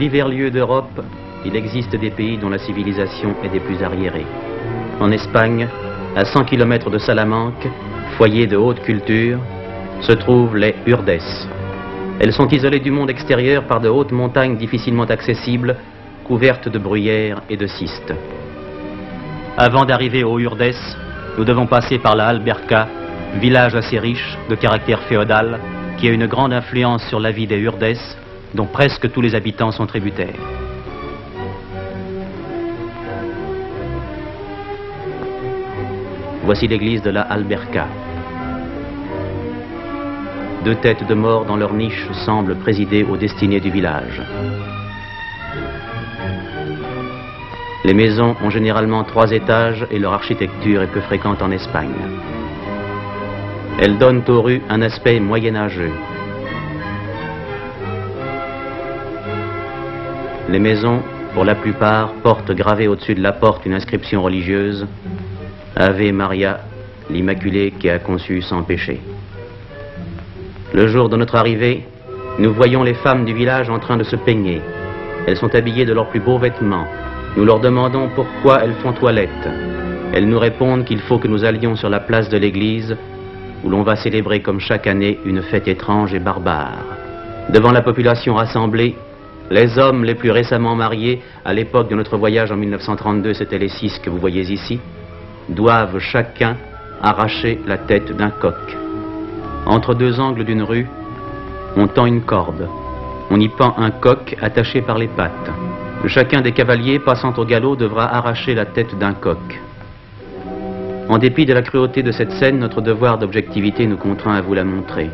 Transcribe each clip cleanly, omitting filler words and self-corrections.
divers lieux d'Europe, il existe des pays dont la civilisation est des plus arriérées. En Espagne, à 100 km de Salamanque, foyer de haute culture, se trouvent les Urdes. Elles sont isolées du monde extérieur par de hautes montagnes difficilement accessibles, couvertes de bruyères et de scystes. Avant d'arriver aux Urdes, nous devons passer par la Alberca, village assez riche, de caractère féodal, qui a une grande influence sur la vie des Urdes, dont presque tous les habitants sont tributaires. Voici l'église de la Alberca. Deux têtes de mort dans leur niche semblent présider aux destinées du village. Les maisons ont généralement 3 étages et leur architecture est peu fréquente en Espagne. Elles donnent aux rues un aspect moyenâgeux. Les maisons, pour la plupart, portent gravée au-dessus de la porte une inscription religieuse « Ave Maria, l'Immaculée qui a conçu sans péché ». Le jour de notre arrivée, nous voyons les femmes du village en train de se peigner. Elles sont habillées de leurs plus beaux vêtements. Nous leur demandons pourquoi elles font toilette. Elles nous répondent qu'il faut que nous allions sur la place de l'église où l'on va célébrer comme chaque année une fête étrange et barbare. Devant la population rassemblée, les hommes les plus récemment mariés, à l'époque de notre voyage en 1932, c'était les 6 que vous voyez ici, doivent chacun arracher la tête d'un coq. Entre 2 angles d'une rue, on tend une corde. On y pend un coq attaché par les pattes. Chacun des cavaliers passant au galop devra arracher la tête d'un coq. En dépit de la cruauté de cette scène, notre devoir d'objectivité nous contraint à vous la montrer.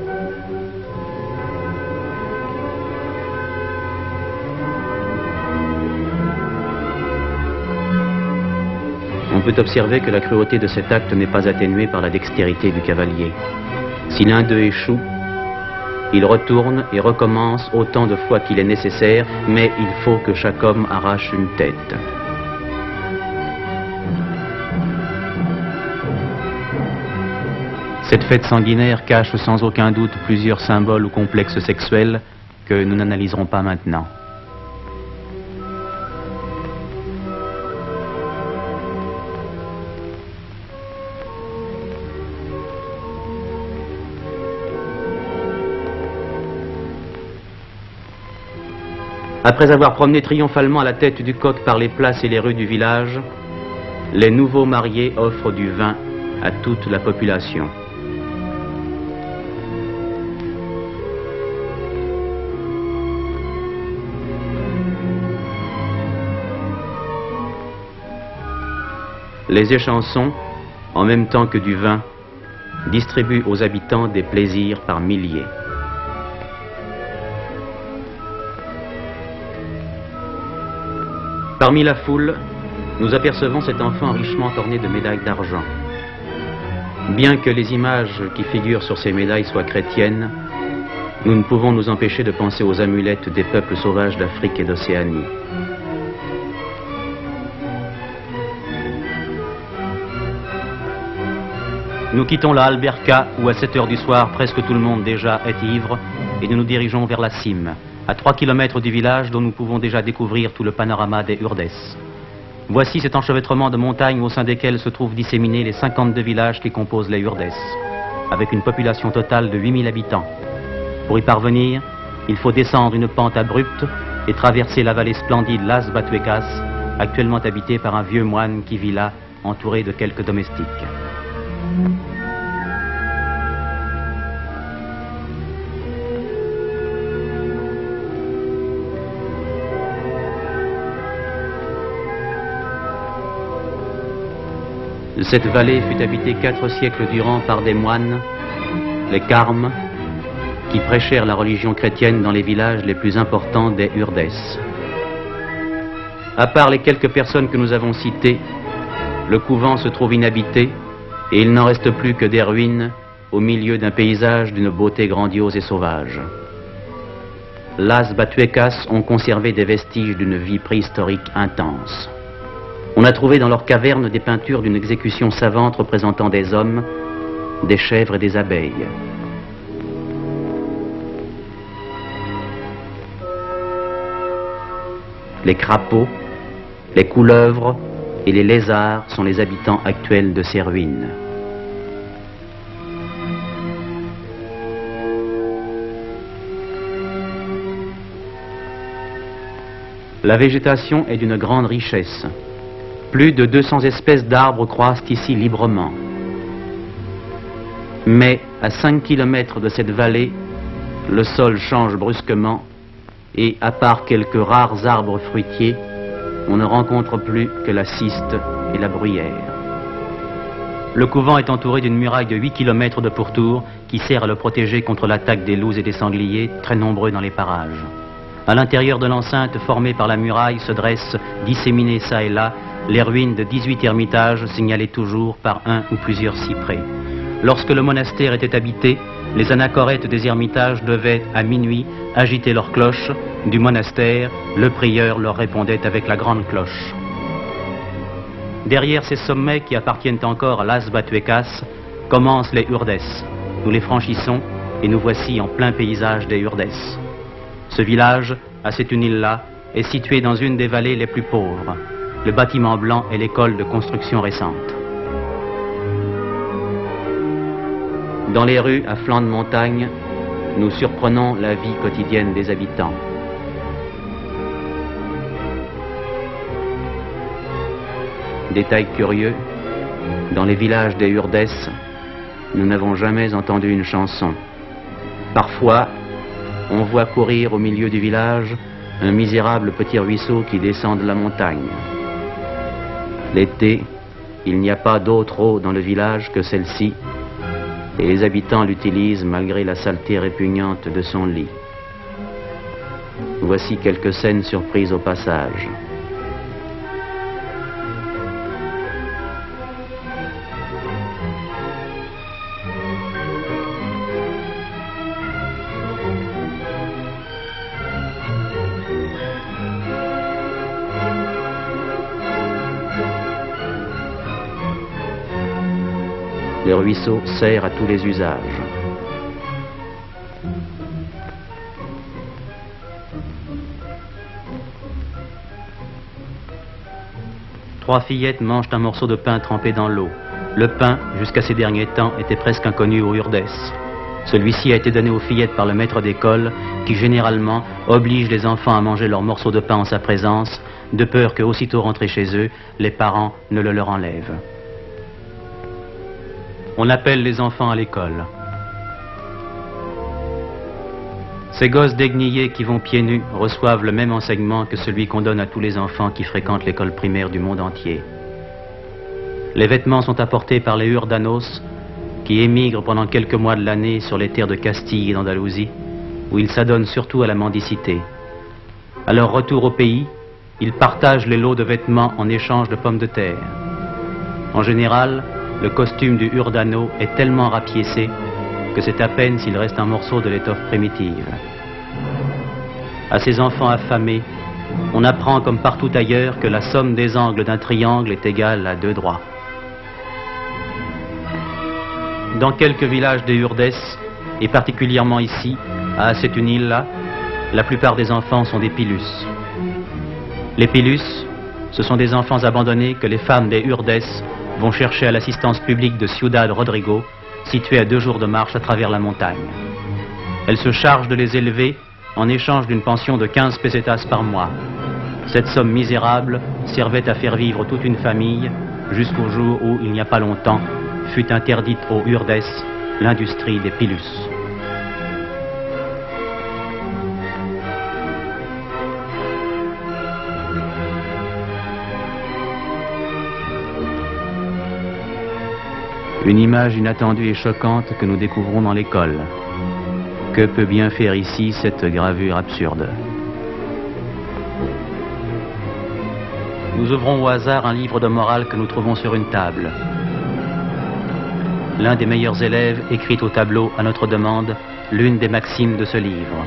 On peut observer que la cruauté de cet acte n'est pas atténuée par la dextérité du cavalier. Si l'un d'eux échoue, il retourne et recommence autant de fois qu'il est nécessaire, mais il faut que chaque homme arrache une tête. Cette fête sanguinaire cache sans aucun doute plusieurs symboles ou complexes sexuels que nous n'analyserons pas maintenant. Après avoir promené triomphalement à la tête du coq par les places et les rues du village, les nouveaux mariés offrent du vin à toute la population. Les échansons, en même temps que du vin, distribuent aux habitants des plaisirs par milliers. Parmi la foule, nous apercevons cet enfant richement orné de médailles d'argent. Bien que les images qui figurent sur ces médailles soient chrétiennes, nous ne pouvons nous empêcher de penser aux amulettes des peuples sauvages d'Afrique et d'Océanie. Nous quittons la Alberca où à 7 heures du soir presque tout le monde déjà est ivre et nous nous dirigeons vers la cime, à 3 km du village dont nous pouvons déjà découvrir tout le panorama des Urdes. Voici cet enchevêtrement de montagnes au sein desquelles se trouvent disséminés les 52 villages qui composent les Urdes, avec une population totale de 8000 habitants. Pour y parvenir, il faut descendre une pente abrupte et traverser la vallée splendide Las Batuecas, actuellement habitée par un vieux moine qui vit là, entouré de quelques domestiques. Cette vallée fut habitée 4 siècles durant par des moines, les Carmes, qui prêchèrent la religion chrétienne dans les villages les plus importants des Urdes. À part les quelques personnes que nous avons citées, le couvent se trouve inhabité et il n'en reste plus que des ruines au milieu d'un paysage d'une beauté grandiose et sauvage. Las Batuecas ont conservé des vestiges d'une vie préhistorique intense. On a trouvé dans leurs cavernes des peintures d'une exécution savante représentant des hommes, des chèvres et des abeilles. les crapauds, les couleuvres et les lézards sont les habitants actuels de ces ruines. La végétation est d'une grande richesse. Plus de 200 espèces d'arbres croissent ici librement. Mais à 5 km de cette vallée, le sol change brusquement et, à part quelques rares arbres fruitiers, on ne rencontre plus que la ciste et la bruyère. Le couvent est entouré d'une muraille de 8 km de pourtour qui sert à le protéger contre l'attaque des loups et des sangliers, très nombreux dans les parages. À l'intérieur de l'enceinte formée par la muraille se dressent, disséminées çà et là, les ruines de 18 ermitages signalés toujours par un ou plusieurs cyprès. Lorsque le monastère était habité, les anachorètes des ermitages devaient, à minuit, agiter leurs cloches. Du monastère, le prieur leur répondait avec la grande cloche. Derrière ces sommets qui appartiennent encore à Las Batuecas, commencent les Urdes. Nous les franchissons et nous voici en plein paysage des Urdes. Ce village, à cette île-là, est situé dans une des vallées les plus pauvres. Le bâtiment blanc est l'école de construction récente. Dans les rues à flanc de montagne, nous surprenons la vie quotidienne des habitants. Détail curieux, dans les villages des Urdes, nous n'avons jamais entendu une chanson. Parfois, on voit courir au milieu du village un misérable petit ruisseau qui descend de la montagne. L'été, il n'y a pas d'autre eau dans le village que celle-ci, et les habitants l'utilisent malgré la saleté répugnante de son lit. Voici quelques scènes surprises au passage. Le ruisseau sert à tous les usages. Trois fillettes mangent un morceau de pain trempé dans l'eau. Le pain, jusqu'à ces derniers temps, était presque inconnu aux Urdes. Celui-ci a été donné aux fillettes par le maître d'école, qui généralement oblige les enfants à manger leur morceau de pain en sa présence, de peur que, aussitôt rentrés chez eux, les parents ne le leur enlèvent. On appelle les enfants à l'école. Ces gosses déguenillés qui vont pieds nus reçoivent le même enseignement que celui qu'on donne à tous les enfants qui fréquentent l'école primaire du monde entier. Les vêtements sont apportés par les Urdanos, qui émigrent pendant quelques mois de l'année sur les terres de Castille et d'Andalousie, où ils s'adonnent surtout à la mendicité. À leur retour au pays, ils partagent les lots de vêtements en échange de pommes de terre. En général, le costume du Urdano est tellement rapiécé que c'est à peine s'il reste un morceau de l'étoffe primitive. À ces enfants affamés, on apprend comme partout ailleurs que la somme des angles d'un triangle est égale à 2 droits. Dans quelques villages des Urdes, et particulièrement ici, à cette île-là, la plupart des enfants sont des pilus. Les pilus, ce sont des enfants abandonnés que les femmes des Urdes vont chercher à l'assistance publique de Ciudad Rodrigo, située à 2 jours de marche à travers la montagne. Elles se chargent de les élever en échange d'une pension de 15 pesetas par mois. Cette somme misérable servait à faire vivre toute une famille jusqu'au jour où, il n'y a pas longtemps, fut interdite aux Urdes l'industrie des pilus. Une image inattendue et choquante que nous découvrons dans l'école. Que peut bien faire ici cette gravure absurde? Nous ouvrons au hasard un livre de morale que nous trouvons sur une table. L'un des meilleurs élèves écrit au tableau, à notre demande, l'une des maximes de ce livre.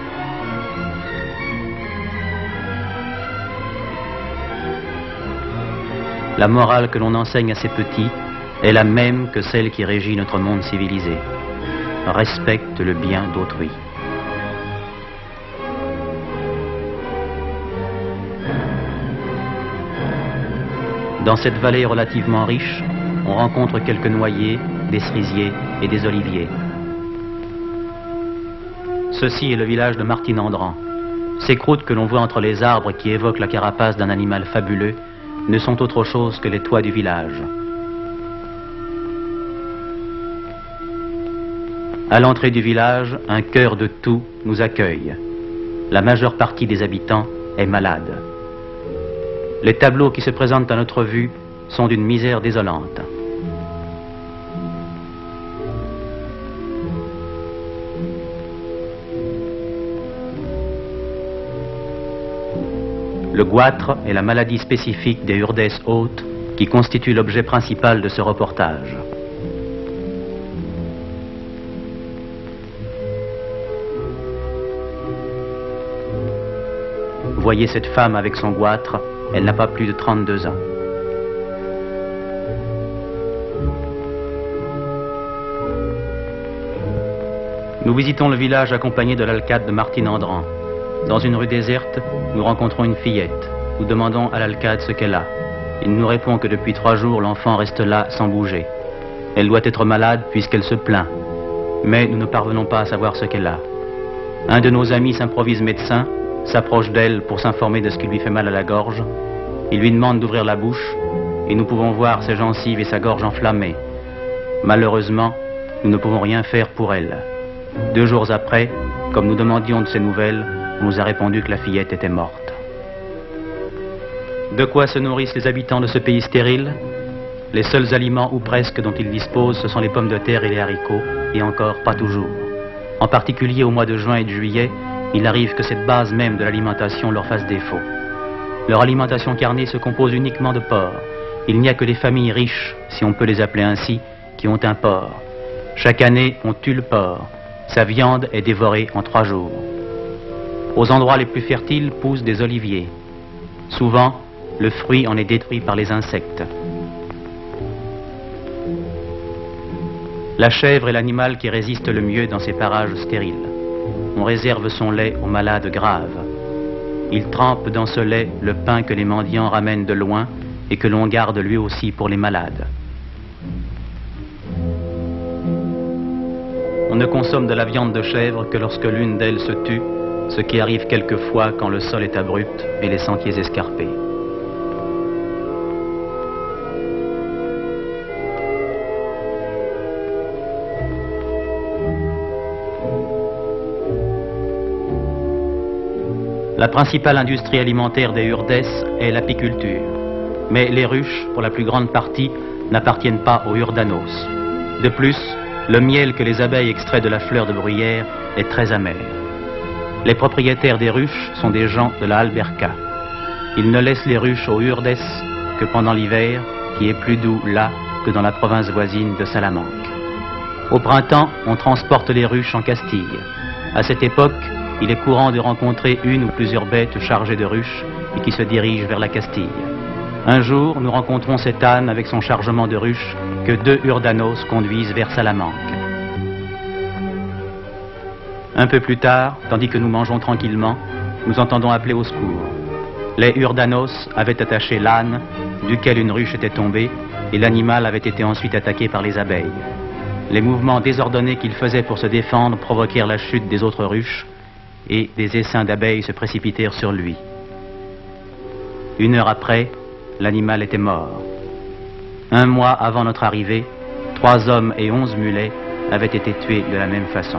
La morale que l'on enseigne à ces petits est la même que celle qui régit notre monde civilisé. Respecte le bien d'autrui. Dans cette vallée relativement riche, on rencontre quelques noyers, des cerisiers et des oliviers. Ceci est le village de Martinendran. Ces croûtes que l'on voit entre les arbres qui évoquent la carapace d'un animal fabuleux ne sont autre chose que les toits du village. À l'entrée du village, un chœur de tout nous accueille. La majeure partie des habitants est malade. Les tableaux qui se présentent à notre vue sont d'une misère désolante. Le goitre est la maladie spécifique des Urdes hautes qui constitue l'objet principal de ce reportage. Voyez cette femme avec son goitre, elle n'a pas plus de 32 ans. Nous visitons le village accompagné de l'alcade de Martinendran. Dans une rue déserte, nous rencontrons une fillette. Nous demandons à l'alcade ce qu'elle a. Il nous répond que depuis 3 jours, l'enfant reste là sans bouger. Elle doit être malade puisqu'elle se plaint. Mais nous ne parvenons pas à savoir ce qu'elle a. Un de nos amis s'improvise médecin, s'approche d'elle pour s'informer de ce qui lui fait mal à la gorge. Il lui demande d'ouvrir la bouche et nous pouvons voir ses gencives et sa gorge enflammée. Malheureusement, nous ne pouvons rien faire pour elle. 2 jours après, comme nous demandions de ses nouvelles, on nous a répondu que la fillette était morte. De quoi se nourrissent les habitants de ce pays stérile? Les seuls aliments ou presque dont ils disposent, ce sont les pommes de terre et les haricots, et encore pas toujours. En particulier au mois de juin et de juillet, il arrive que cette base même de l'alimentation leur fasse défaut. Leur alimentation carnée se compose uniquement de porc. Il n'y a que les familles riches, si on peut les appeler ainsi, qui ont un porc. Chaque année, on tue le porc. Sa viande est dévorée en 3 jours. Aux endroits les plus fertiles poussent des oliviers. Souvent, le fruit en est détruit par les insectes. La chèvre est l'animal qui résiste le mieux dans ces parages stériles. On réserve son lait aux malades graves. Il trempe dans ce lait le pain que les mendiants ramènent de loin et que l'on garde lui aussi pour les malades. On ne consomme de la viande de chèvre que lorsque l'une d'elles se tue, ce qui arrive quelquefois quand le sol est abrupt et les sentiers escarpés. La principale industrie alimentaire des Urdes est l'apiculture. Mais les ruches, pour la plus grande partie, n'appartiennent pas aux Urdanos. De plus, le miel que les abeilles extraient de la fleur de bruyère est très amer. Les propriétaires des ruches sont des gens de la Alberca. Ils ne laissent les ruches aux Urdes que pendant l'hiver, qui est plus doux là que dans la province voisine de Salamanque. Au printemps, on transporte les ruches en Castille. À cette époque, il est courant de rencontrer une ou plusieurs bêtes chargées de ruches et qui se dirigent vers la Castille. Un jour, nous rencontrons cet âne avec son chargement de ruches que 2 Urdanos conduisent vers Salamanque. Un peu plus tard, tandis que nous mangeons tranquillement, nous entendons appeler au secours. Les Urdanos avaient attaché l'âne, duquel une ruche était tombée, et l'animal avait été ensuite attaqué par les abeilles. Les mouvements désordonnés qu'il faisait pour se défendre provoquèrent la chute des autres ruches, et des essaims d'abeilles se précipitèrent sur lui. 1 heure après, l'animal était mort. 1 mois avant notre arrivée, 3 hommes et 11 mulets avaient été tués de la même façon.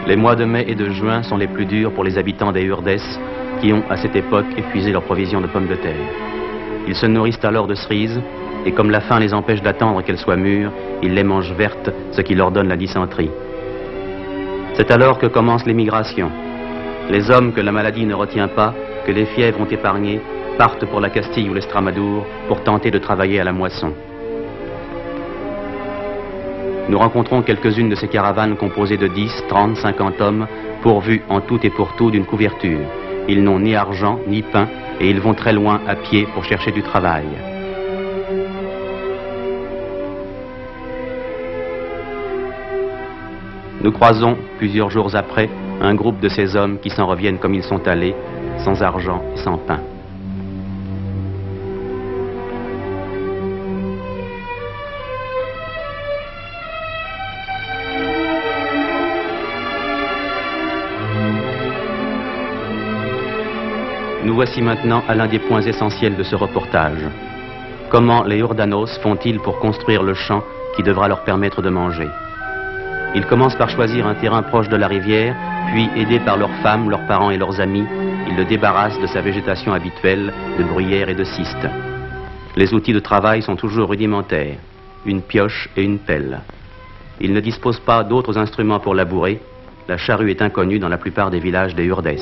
Les mois de mai et de juin sont les plus durs pour les habitants des Urdes qui ont, à cette époque, épuisé leurs provisions de pommes de terre. Ils se nourrissent alors de cerises, et comme la faim les empêche d'attendre qu'elles soient mûres, ils les mangent vertes, ce qui leur donne la dysenterie. C'est alors que commence l'émigration. Les hommes que la maladie ne retient pas, que les fièvres ont épargnés, partent pour la Castille ou l'Estramadour pour tenter de travailler à la moisson. Nous rencontrons quelques-unes de ces caravanes composées de 10, 30, 50 hommes, pourvus en tout et pour tout d'une couverture. Ils n'ont ni argent, ni pain, et ils vont très loin à pied pour chercher du travail. Nous croisons, plusieurs jours après, un groupe de ces hommes qui s'en reviennent comme ils sont allés, sans argent et sans pain. voici maintenant à l'un des points essentiels de ce reportage. Comment les Urdanos font-ils pour construire le champ qui devra leur permettre de manger? Ils commencent par choisir un terrain proche de la rivière, puis, aidés par leurs femmes, leurs parents et leurs amis, ils le débarrassent de sa végétation habituelle, de bruyères et de cystes. Les outils de travail sont toujours rudimentaires, une pioche et une pelle. Ils ne disposent pas d'autres instruments pour labourer. La charrue est inconnue dans la plupart des villages des Urdes.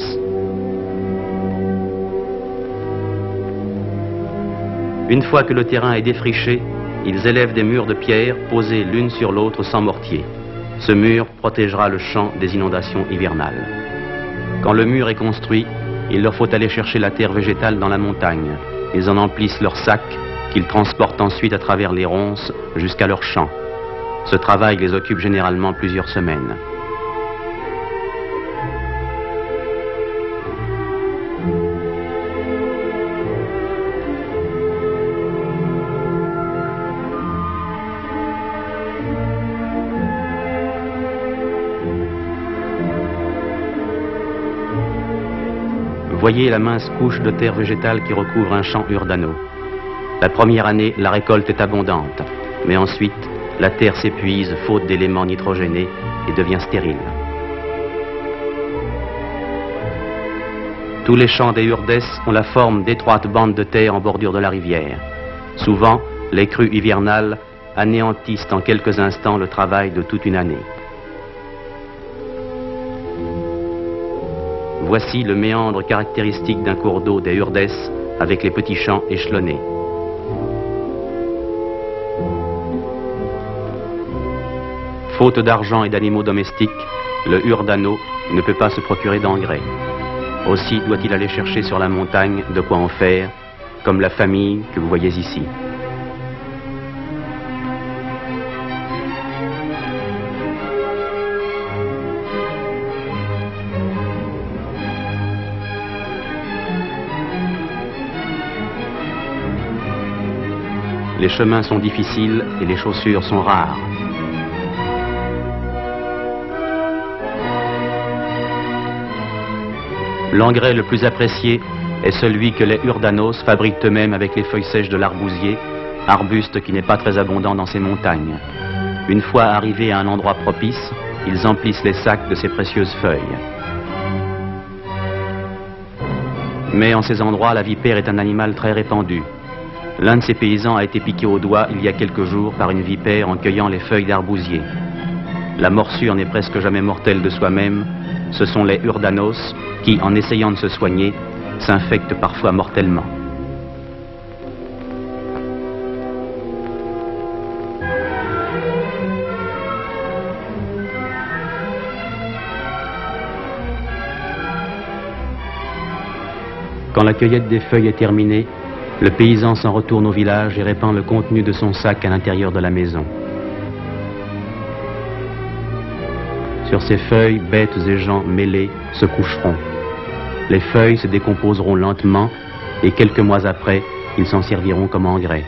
Une fois que le terrain est défriché, ils élèvent des murs de pierre posés l'une sur l'autre sans mortier. Ce mur protégera le champ des inondations hivernales. Quand le mur est construit, il leur faut aller chercher la terre végétale dans la montagne. Ils en emplissent leurs sacs qu'ils transportent ensuite à travers les ronces jusqu'à leur champ. Ce travail les occupe généralement plusieurs semaines. Voyez la mince couche de terre végétale qui recouvre un champ Urdano. La première année, la récolte est abondante, mais ensuite, la terre s'épuise faute d'éléments nitrogénés et devient stérile. Tous les champs des Urdes ont la forme d'étroites bandes de terre en bordure de la rivière. Souvent, les crues hivernales anéantissent en quelques instants le travail de toute une année. Voici le méandre caractéristique d'un cours d'eau des Urdes avec les petits champs échelonnés. Faute d'argent et d'animaux domestiques, le Urdano ne peut pas se procurer d'engrais. Aussi doit-il aller chercher sur la montagne de quoi en faire, comme la famille que vous voyez ici. Les chemins sont difficiles et les chaussures sont rares. L'engrais le plus apprécié est celui que les Urdanos fabriquent eux-mêmes avec les feuilles sèches de l'arbousier, arbuste qui n'est pas très abondant dans ces montagnes. Une fois arrivés à un endroit propice, ils emplissent les sacs de ces précieuses feuilles. Mais en ces endroits, la vipère est un animal très répandu. L'un de ces paysans a été piqué au doigt il y a quelques jours par une vipère en cueillant les feuilles d'arbousier. La morsure n'est presque jamais mortelle de soi-même. Ce sont les Urdanos qui, en essayant de se soigner, s'infectent parfois mortellement. Quand la cueillette des feuilles est terminée, le paysan s'en retourne au village et répand le contenu de son sac à l'intérieur de la maison. Sur ces feuilles, bêtes et gens mêlés se coucheront. Les feuilles se décomposeront lentement et quelques mois après, ils s'en serviront comme engrais.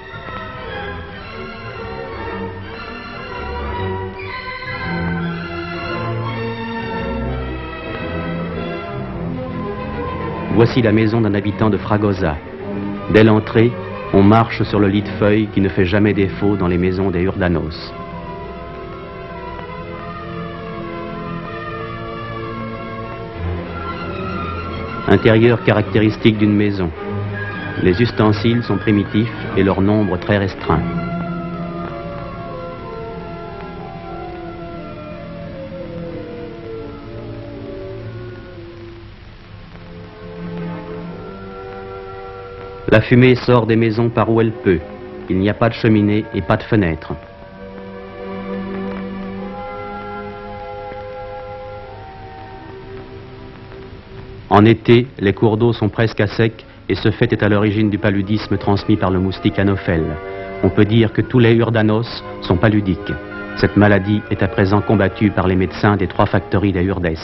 Voici la maison d'un habitant de Fragosa. Dès l'entrée, on marche sur le lit de feuilles qui ne fait jamais défaut dans les maisons des Urdanos. Intérieur caractéristique d'une maison. Les ustensiles sont primitifs et leur nombre très restreint. La fumée sort des maisons par où elle peut. Il n'y a pas de cheminée et pas de fenêtre. En été, les cours d'eau sont presque à sec et ce fait est à l'origine du paludisme transmis par le moustique anophèle. On peut dire que tous les Urdanos sont paludiques. Cette maladie est à présent combattue par les médecins des 3 factories des Urdes.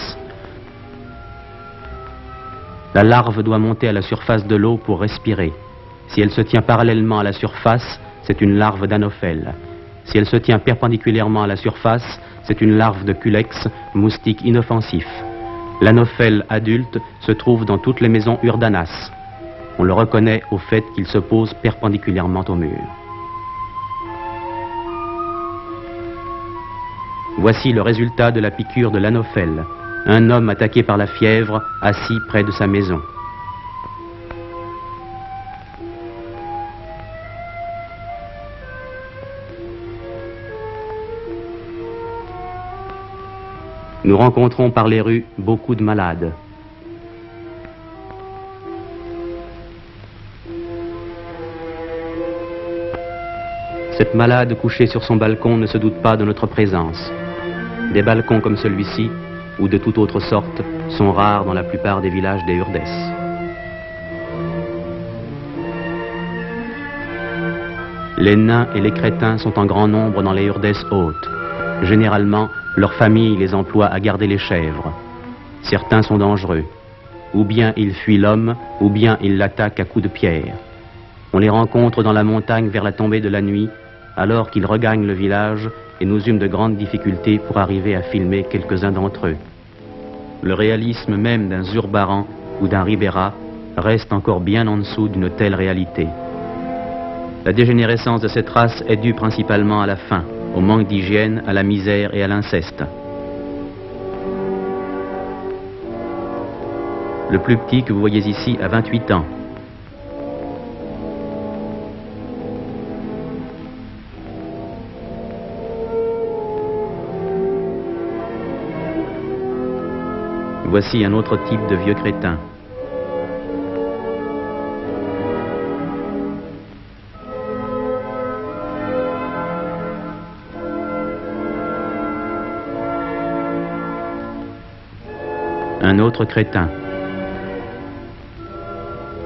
La larve doit monter à la surface de l'eau pour respirer. Si elle se tient parallèlement à la surface, c'est une larve d'anophèle. Si elle se tient perpendiculairement à la surface, c'est une larve de culex, moustique inoffensif. L'anophèle adulte se trouve dans toutes les maisons urdanas. On le reconnaît au fait qu'il se pose perpendiculairement au mur. Voici le résultat de la piqûre de l'anophèle, un homme attaqué par la fièvre assis près de sa maison. Nous rencontrons par les rues beaucoup de malades. Cette malade couchée sur son balcon ne se doute pas de notre présence. Des balcons comme celui-ci, ou de toute autre sorte, sont rares dans la plupart des villages des Urdes. Les nains et les crétins sont en grand nombre dans les Urdes hautes. Généralement, leur famille les emploie à garder les chèvres. Certains sont dangereux. Ou bien ils fuient l'homme, ou bien ils l'attaquent à coups de pierre. On les rencontre dans la montagne vers la tombée de la nuit, alors qu'ils regagnent le village et nous eûmes de grandes difficultés pour arriver à filmer quelques-uns d'entre eux. Le réalisme même d'un Zurbaran ou d'un Ribera reste encore bien en dessous d'une telle réalité. La dégénérescence de cette race est due principalement à la faim, au manque d'hygiène, à la misère et à l'inceste. Le plus petit que vous voyez ici a 28 ans. Voici un autre type de vieux crétin. Un autre crétin.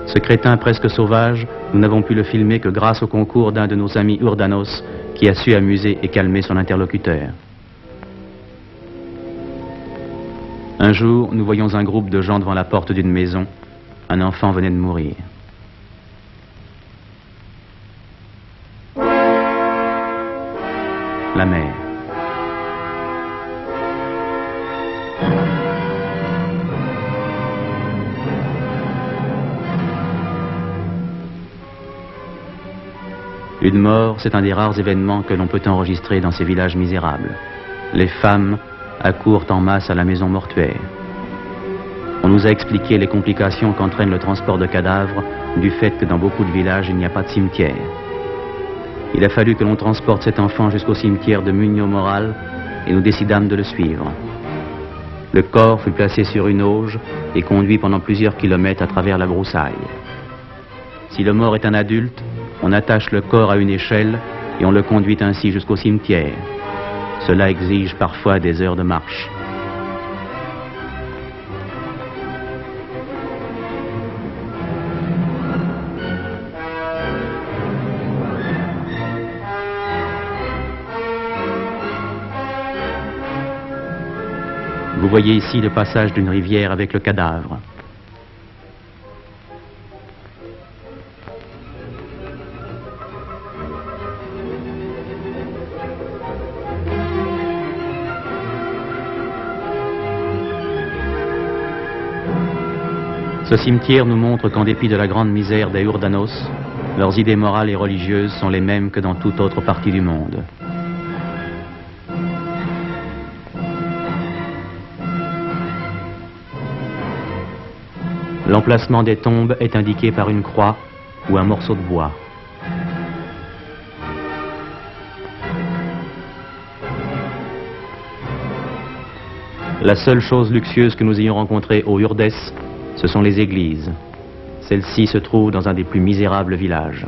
Ce crétin presque sauvage, nous n'avons pu le filmer que grâce au concours d'un de nos amis Urdanos qui a su amuser et calmer son interlocuteur. Un jour, nous voyons un groupe de gens devant la porte d'une maison. Un enfant venait de mourir. La mère. Une mort, c'est un des rares événements que l'on peut enregistrer dans ces villages misérables. Les femmes accourent en masse à la maison mortuaire. On nous a expliqué les complications qu'entraîne le transport de cadavres du fait que dans beaucoup de villages, il n'y a pas de cimetière. Il a fallu que l'on transporte cet enfant jusqu'au cimetière de Munio-Moral et nous décidâmes de le suivre. Le corps fut placé sur une auge et conduit pendant plusieurs kilomètres à travers la broussaille. Si le mort est un adulte, on attache le corps à une échelle et on le conduit ainsi jusqu'au cimetière. Cela exige parfois des heures de marche. Vous voyez ici le passage d'une rivière avec le cadavre. Ce cimetière nous montre qu'en dépit de la grande misère des Urdanos, leurs idées morales et religieuses sont les mêmes que dans toute autre partie du monde. L'emplacement des tombes est indiqué par une croix ou un morceau de bois. La seule chose luxueuse que nous ayons rencontrée aux Urdes, ce sont les églises. Celle-ci se trouve dans un des plus misérables villages.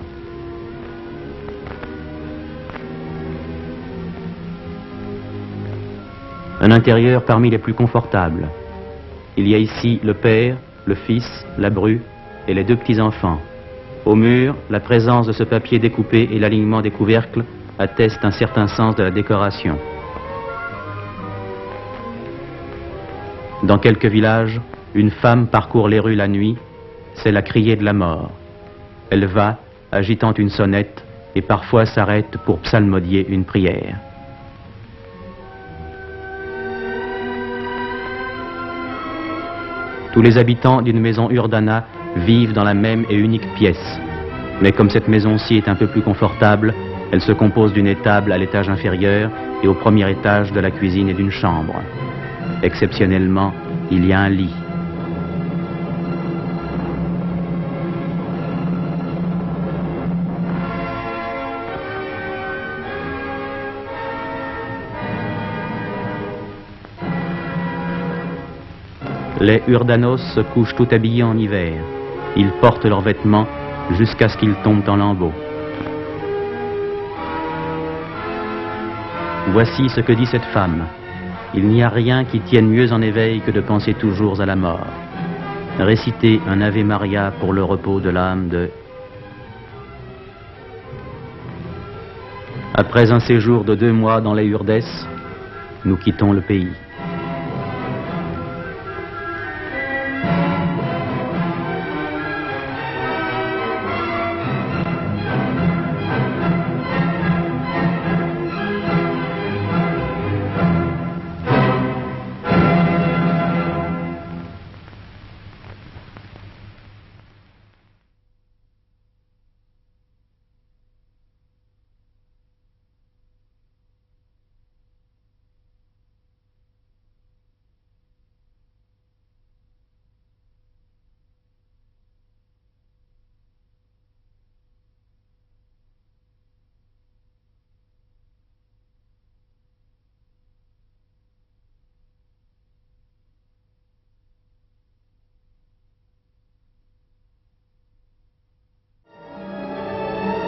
Un intérieur parmi les plus confortables. Il y a ici le père, le fils, la bru et les deux petits-enfants. Au mur, la présence de ce papier découpé et l'alignement des couvercles attestent un certain sens de la décoration. Dans quelques villages, une femme parcourt les rues la nuit, c'est la criée de la mort. Elle va, agitant une sonnette, et parfois s'arrête pour psalmodier une prière. Tous les habitants d'une maison Urdana vivent dans la même et unique pièce. Mais comme cette maison-ci est un peu plus confortable, elle se compose d'une étable à l'étage inférieur et au premier étage de la cuisine et d'une chambre. Exceptionnellement, il y a un lit. Les Urdanos se couchent tout habillés en hiver. Ils portent leurs vêtements jusqu'à ce qu'ils tombent en lambeaux. Voici ce que dit cette femme. Il n'y a rien qui tienne mieux en éveil que de penser toujours à la mort. Récitez un Ave Maria pour le repos de l'âme de... Après un séjour de 2 mois dans les Urdes, nous quittons le pays.